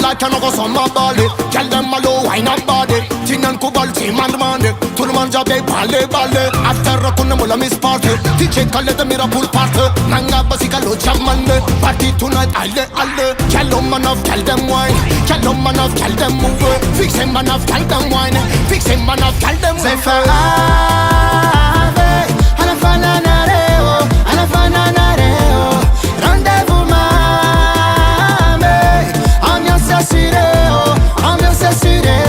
like you no go some body. Tell them a low wine up body. Tin and cobalt team and money. Tout le monde j'avais parlé. After rock'n'roll moula miss party. DJ Khaled the mirror pool party. Nanga basika lo jamande. Party tonight alle. Tell man of tell them wine. Tell man of tell them move. Fix him man of tell them wine. Fix him man of tell them move. Rendez-vous mame. Ambiance assurée. Ambiance assurée.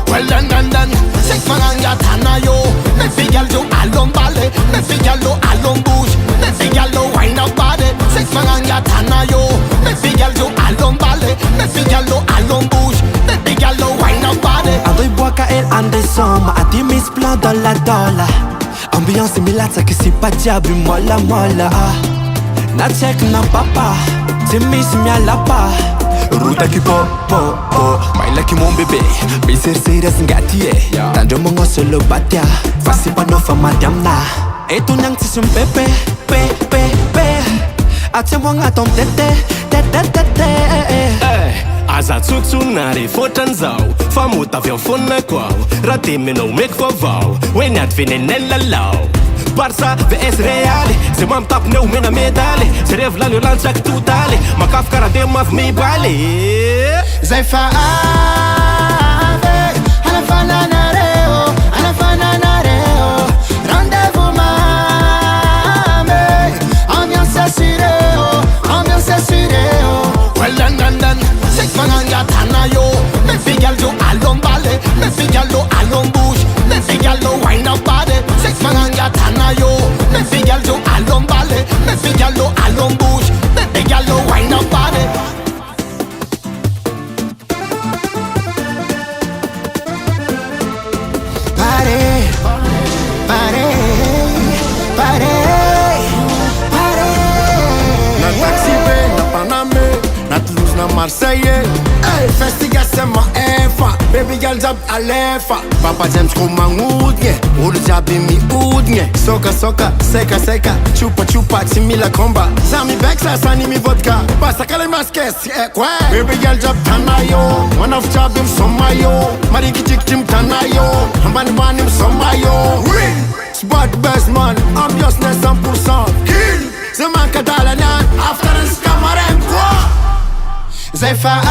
Well done. Six man and ya tana yo. Me figure yo alon ballet. Me figure yo alon bush. Me figure yo wine up body. Six man and ya tana yo. Me figure yo alon ballet. Me figure yo alon bush. Me figure yo wine up body. Andoi boaca el ande soma. Ati mis plan $. Ambiance milatsa che si paggiabri molla. Na check na papa. Ti miss mi alapa. Ruta ki po. Mai la ki mon bébé. Biser serious ngati e. Tanjo mongo solo batia. Fasi pa no fa madam na. E tu nang ti sum pepe. Atem wang atom tete. Aza tsutsunare fotanzao. Famuta vem fona qual. Ratime no make for vow. When at nella lao. Barça vs Real. Se mam tap no mena medale. Se revla lo lanciac tutale. Ma kafkara de mav mi bale. Zai fa ave. Alla fananareo. Rendez-vous mame. Ambiance assurée. Ambiance assurée. Well done. Six man and ya tana yo. Me figure yo alon ballet. Me figure yo alon bush. Me figure yo wine up body. Six man and ya tana yo. Me figure yo alon ballet. Me figure yo alon bush. Me figure yo wine up body. Na taxi bay, na Paname, na Toulouse, na Marseille. Hey, festiga sema efa, baby girl jab alefa. Papa James kuma ngudnye, ulu jabi mi udnye. Soka, seka, chupa, timila komba. Zami beksa, Sanih mi vodka. Basta kale maskes, kwe. Baby girl jab tanayo, one of jabim somayo. Mariki jiktim tanayo, hambani somayo. Win, spot best man, ambiance ne 100%. Kill, zeman kadalanan, after this kamarem kwa. Zai fa